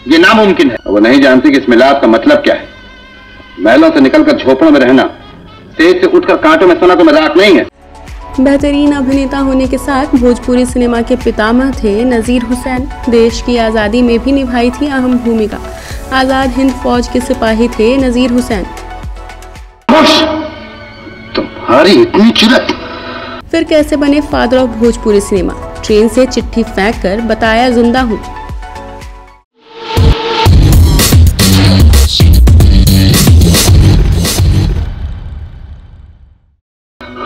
ये नामुमकिन है। वो नहीं जानती कि इस मिलाप का मतलब क्या है। महलों से निकलकर झोपड़ों में रहना, सेज से उठकर कांटों में सोना तो मजाक नहीं है। बेहतरीन अभिनेता होने के साथ भोजपुरी सिनेमा के पितामह थे नजीर हुसैन। देश की आज़ादी में भी निभाई थी अहम भूमिका। आज़ाद हिंद फौज के सिपाही थे नजीर हुसैन। तुम्हारी इतनी जुर्रत! फिर कैसे बने father of Bhojpuri cinema? Train से चिट्ठी फेंक कर बताया जिंदा हूँ।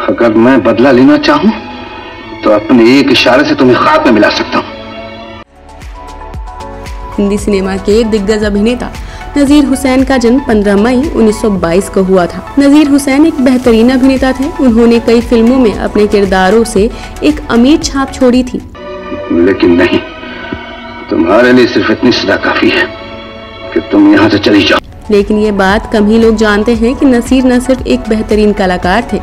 अगर मैं बदला लेना चाहूं तो अपने एक इशारे से तुम्हें ख्वाब में मिला सकता हूं। हिंदी सिनेमा के दिग्गज अभिनेता नजीर हुसैन का जन्म 15 मई 1922 को हुआ था। नजीर हुसैन एक बेहतरीन अभिनेता थे। उन्होंने कई फिल्मों में अपने किरदारों से एक अमीर छाप छोड़ी थी। लेकिन नहीं, तुम्हारे लिए सिर्फ इतनी सजा काफी है कि तुम यहाँ से चली जाओ। लेकिन ये बात कम ही लोग जानते हैं कि नसीर न सिर्फ एक बेहतरीन कलाकार थे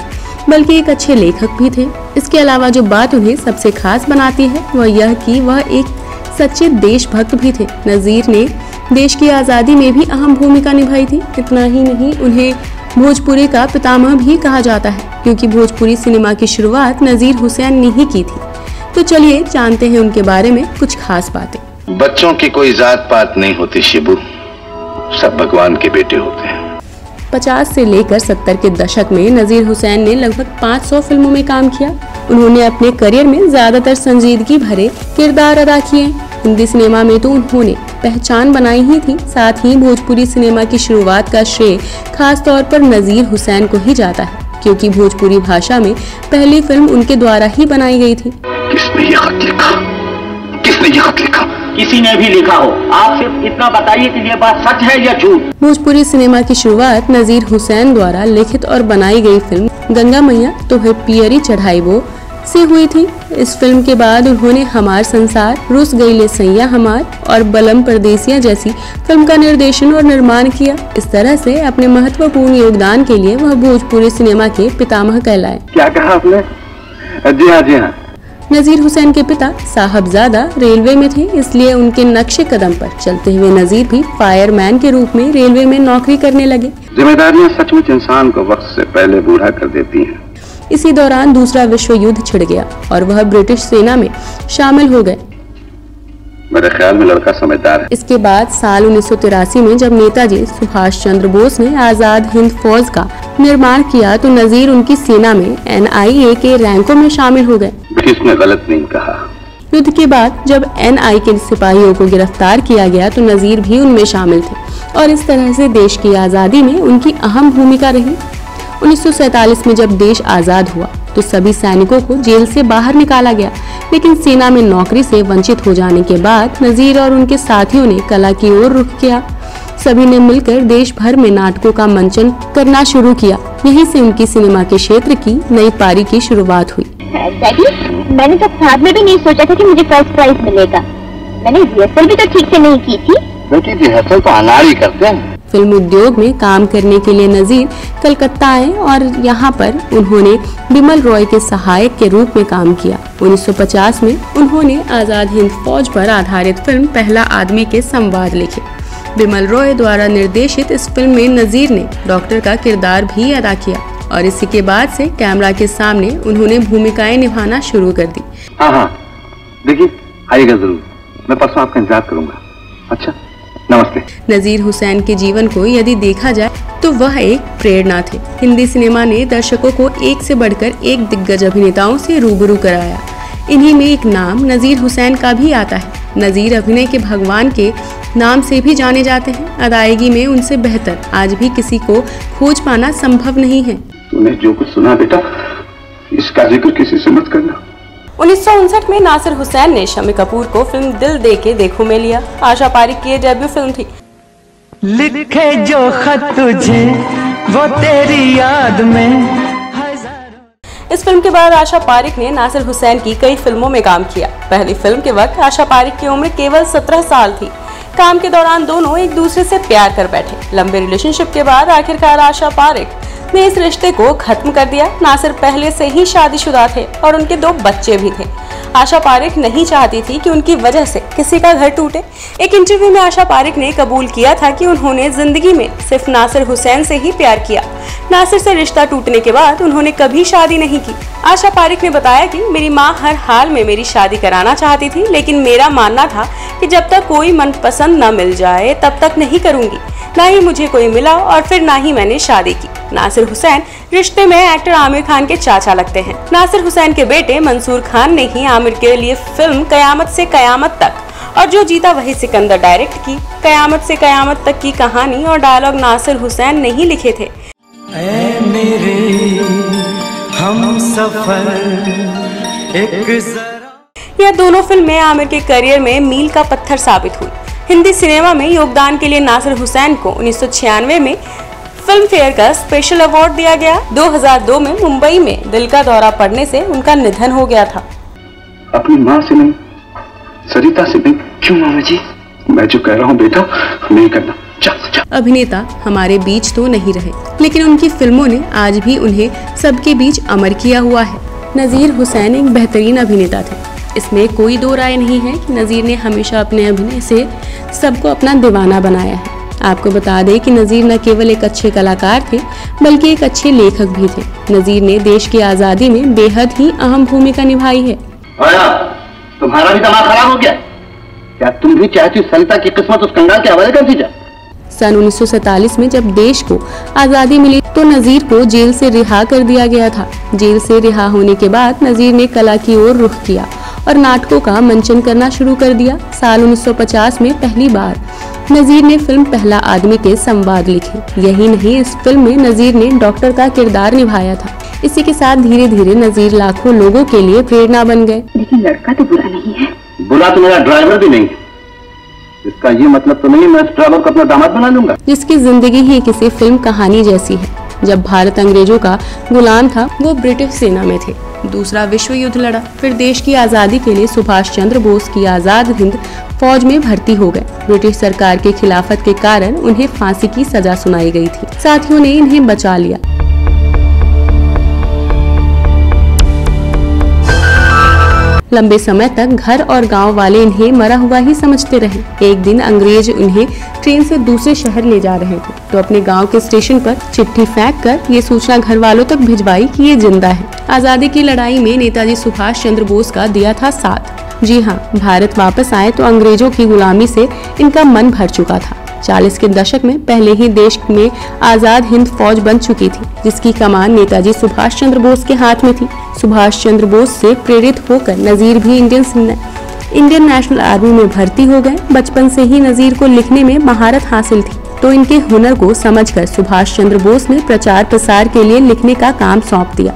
बल्कि एक अच्छे लेखक भी थे। इसके अलावा जो बात उन्हें सबसे खास बनाती है वह यह कि वह एक सच्चे देशभक्त भी थे। नजीर ने देश की आज़ादी में भी अहम भूमिका निभाई थी। इतना ही नहीं, उन्हें भोजपुरी का पितामह भी कहा जाता है क्योंकि भोजपुरी सिनेमा की शुरुआत नजीर हुसैन ने ही की थी। तो चलिए जानते हैं उनके बारे में कुछ खास बातें। बच्चों की कोई जात पात नहीं होती शिबू, सब भगवान के बेटे होते हैं। 50 से लेकर 70 के दशक में नजीर हुसैन ने लगभग 500 फिल्मों में काम किया। उन्होंने अपने करियर में ज्यादातर संजीदगी भरे किरदार अदा किए। हिंदी सिनेमा में तो उन्होंने पहचान बनाई ही थी, साथ ही भोजपुरी सिनेमा की शुरुआत का श्रेय खास तौर पर नजीर हुसैन को ही जाता है क्योंकि भोजपुरी भाषा में पहली फिल्म उनके द्वारा ही बनाई गई थी। किसने ये खत लिखा? किसने ये खत लिखा? किसी ने भी लिखा हो, आप सिर्फ इतना बताइए कि ये बात सच है या झूठ। भोजपुरी सिनेमा की शुरुआत नजीर हुसैन द्वारा लिखित और बनाई गई फिल्म गंगा मैया तोहे पियरी चढ़ाई वो से हुई थी। इस फिल्म के बाद उन्होंने हमार संसार, रुस गईले सैया हमार और बलम परदेसिया जैसी फिल्म का निर्देशन और निर्माण किया। इस तरह से अपने महत्वपूर्ण योगदान के लिए वह भोजपुरी सिनेमा के पितामह कहलाए। क्या कहा आपने? जी हाँ, जी हाँ। नजीर हुसैन के पिता साहबजादा रेलवे में थे, इसलिए उनके नक्शे कदम पर चलते हुए नजीर भी फायरमैन के रूप में रेलवे में नौकरी करने लगे। जिम्मेदारियां सचमुच इंसान को वक्त से पहले बूढ़ा कर देती हैं। इसी दौरान दूसरा विश्व युद्ध छिड़ गया और वह ब्रिटिश सेना में शामिल हो गए। मेरे ख्याल में लड़का समझदार है। इसके बाद साल 1983 में जब नेताजी सुभाष चंद्र बोस ने आजाद हिंद फौज का निर्माण किया तो नजीर उनकी सेना में NIA के रैंकों में शामिल हो गए। ब्रिटिश ने गलत नहीं कहा। युद्ध के बाद जब NIA के सिपाहियों को गिरफ्तार किया गया तो नजीर भी उनमें शामिल थे और इस तरह से देश की आजादी में उनकी अहम भूमिका रही। 1947 में जब देश आजाद हुआ तो सभी सैनिकों को जेल से बाहर निकाला गया, लेकिन सेना में नौकरी से वंचित हो जाने के बाद नजीर और उनके साथियों ने कला की ओर रुख किया। सभी ने मिलकर देश भर में नाटकों का मंचन करना शुरू किया। यहीं से उनकी सिनेमा के क्षेत्र की नई पारी की शुरुआत हुई। डैडी, मैंने तो ख्वाब में भी नहीं सोचा था कि मुझे फर्स्ट प्राइज मिलेगा। मैंने रिहर्सल भी तो ठीक से नहीं की थी। बेटी, रिहर्सल तो अनाड़ी करते हैं। फिल्म उद्योग में काम करने के लिए नजीर कलकत्ता आए और यहाँ पर उन्होंने बिमल रॉय के सहायक के रूप में काम किया। 1950 में उन्होंने आजाद हिंद फौज पर आधारित फिल्म पहला आदमी के संवाद लिखे। बिमल रॉय द्वारा निर्देशित इस फिल्म में नजीर ने डॉक्टर का किरदार भी अदा किया और इसी के बाद से कैमरा के सामने उन्होंने भूमिकाएं निभाना शुरू कर दी। हाँ, देखिए आइएगा जरूर, मैं परसों आपका इंतजार करूंगा। अच्छा, नमस्ते। नजीर हुसैन के जीवन को यदि देखा जाए तो वह एक प्रेरणा थे। हिंदी सिनेमा ने दर्शकों को एक से बढ़कर एक दिग्गज अभिनेताओं से रूबरू कराया। इन्हीं में एक नाम नजीर हुसैन का भी आता है। नजीर अभिनय के भगवान के नाम से भी जाने जाते हैं। अदायगी में उनसे बेहतर आज भी किसी को खोज पाना संभव नहीं है। तूने जो कुछ सुना बेटा, इसका जिक्र किसी से मत करना। 1959 में नासिर हुसैन ने शम्मी कपूर को फिल्म दिल दे के देखो में लिया। आशा पारिक की डेब्यू फिल्म थी। लिखे जो खत तुझे वो तेरी याद में। इस फिल्म के बाद आशा पारिक ने नासिर हुसैन की कई फिल्मों में काम किया। पहली फिल्म के वक्त आशा पारिक की उम्र केवल 17 साल थी। काम के दौरान दोनों एक दूसरे से प्यार कर बैठे। लंबे रिलेशनशिप के बाद आखिरकार आशा पारिक ने इस रिश्ते को खत्म कर दिया। नासिर पहले से ही शादीशुदा थे और उनके 2 बच्चे भी थे। आशा पारेख नहीं चाहती थी कि उनकी वजह से किसी का घर टूटे। एक इंटरव्यू में आशा पारेख ने कबूल किया था कि उन्होंने जिंदगी में सिर्फ नासिर हुसैन से ही प्यार किया। नासिर से रिश्ता टूटने के बाद उन्होंने कभी शादी नहीं की। आशा पारेख ने बताया कि मेरी माँ हर हाल में मेरी शादी कराना चाहती थी, लेकिन मेरा मानना था कि जब तक कोई मनपसंद न मिल जाए तब तक नहीं करूंगी। ना ही मुझे कोई मिला और फिर ना ही मैंने शादी की। नासिर हुसैन रिश्ते में एक्टर आमिर खान के चाचा लगते हैं। नासिर हुसैन के बेटे मंसूर खान ने ही आमिर के लिए फिल्म कयामत से कयामत तक और जो जीता वही सिकंदर डायरेक्ट की। कयामत से कयामत तक की कहानी और डायलॉग नासिर हुसैन ने ही लिखे थे। ऐ मेरे हमसफर यह दोनों फिल्में आमिर के करियर में मील का पत्थर साबित हुई। हिंदी सिनेमा में योगदान के लिए नासिर हुसैन को 1996 में फिल्म फेयर का स्पेशल अवार्ड दिया गया। 2002 में मुंबई में दिल का दौरा पड़ने से उनका निधन हो गया था। अपनी माँ से नहीं, सरिता से नहीं। क्यों मामा जी? मैं जो कह रहा हूँ बेटा नहीं करना। अभिनेता हमारे बीच तो नहीं रहे, लेकिन उनकी फिल्मों ने आज भी उन्हें सबके बीच अमर किया हुआ है। नजीर हुसैन एक बेहतरीन अभिनेता थे, इसमें कोई दो राय नहीं है कि नजीर ने हमेशा अपने अभिनय से सबको अपना दीवाना बनाया है। आपको बता दें कि नजीर न केवल एक अच्छे कलाकार थे बल्कि एक अच्छे लेखक भी थे। नजीर ने देश की आजादी में बेहद ही अहम भूमिका निभाई है। तुम्हारा भी दिमाग खराब हो गया? क्या तुम भी चाहती सरिता की किस्मत उस कंगाल के हवाले कर दी जाए? सन 1947 में जब देश को आजादी मिली तो नजीर को जेल से रिहा कर दिया गया था। जेल से रिहा होने के बाद नजीर ने कला की ओर रुख किया और नाटकों का मंचन करना शुरू कर दिया। साल 1950 में पहली बार नजीर ने फिल्म पहला आदमी के संवाद लिखे। यही नहीं, इस फिल्म में नजीर ने डॉक्टर का किरदार निभाया था। इसी के साथ धीरे धीरे नजीर लाखों लोगों के लिए प्रेरणा बन गए। लेकिन लड़का तो बुरा नहीं है। बुरा तो मेरा ड्राइवर भी नहीं है। इसका ये मतलब तो नहीं मैं इस ड्राइवर को अपना दामाद बना लूंगा। जिसकी जिंदगी ही किसी फिल्म कहानी जैसी है। जब भारत अंग्रेजों का गुलाम था, वो ब्रिटिश सेना में थे। दूसरा विश्व युद्ध लड़ा, फिर देश की आजादी के लिए सुभाष चंद्र बोस की आजाद हिंद फौज में भर्ती हो गए। ब्रिटिश सरकार की खिलाफत के कारण उन्हें फांसी की सजा सुनाई गई थी। साथियों ने इन्हें बचा लिया। लंबे समय तक घर और गांव वाले इन्हें मरा हुआ ही समझते रहे। एक दिन अंग्रेज उन्हें ट्रेन से दूसरे शहर ले जा रहे थे तो अपने गांव के स्टेशन पर चिट्ठी फेंक कर ये सूचना घर वालों तक भिजवाई कि ये जिंदा है। आजादी की लड़ाई में नेताजी सुभाष चंद्र बोस का दिया था साथ। जी हाँ, भारत वापस आए तो अंग्रेजों की गुलामी से इनका मन भर चुका था। 40 के दशक में पहले ही देश में आजाद हिंद फौज बन चुकी थी, जिसकी कमान नेताजी सुभाष चंद्र बोस के हाथ में थी। सुभाष चंद्र बोस से प्रेरित होकर नजीर भी इंडियन नेशनल आर्मी में भर्ती हो गए। बचपन से ही नजीर को लिखने में महारत हासिल थी, तो इनके हुनर को समझकर सुभाष चंद्र बोस ने प्रचार प्रसार के लिए लिखने का काम सौंप दिया।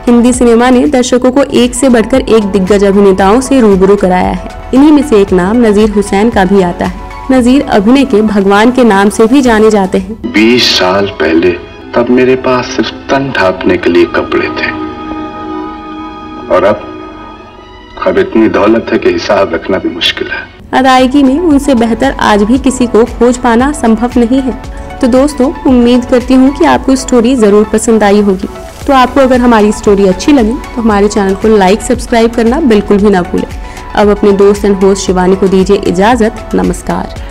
हिंदी सिनेमा ने दर्शकों को एक से बढ़कर एक दिग्गज अभिनेताओं से रूबरू कराया है। इन्हीं में से एक नाम नजीर हुसैन का भी आता है। नजीर अभिनय के भगवान के नाम से भी जाने जाते हैं। 20 साल पहले तब मेरे पास सिर्फ तन ढांपने के लिए कपड़े थे और अब इतनी दौलत है कि हिसाब रखना भी मुश्किल है। अदायगी में उनसे बेहतर आज भी किसी को खोज पाना संभव नहीं है। तो दोस्तों, उम्मीद करती हूँ कि आपको स्टोरी जरूर पसंद आई होगी। तो आपको अगर हमारी स्टोरी अच्छी लगी तो हमारे चैनल को लाइक सब्सक्राइब करना बिल्कुल भी ना भूलें। अब अपने दोस्त एंड होस्ट शिवानी को दीजिए इजाजत। नमस्कार।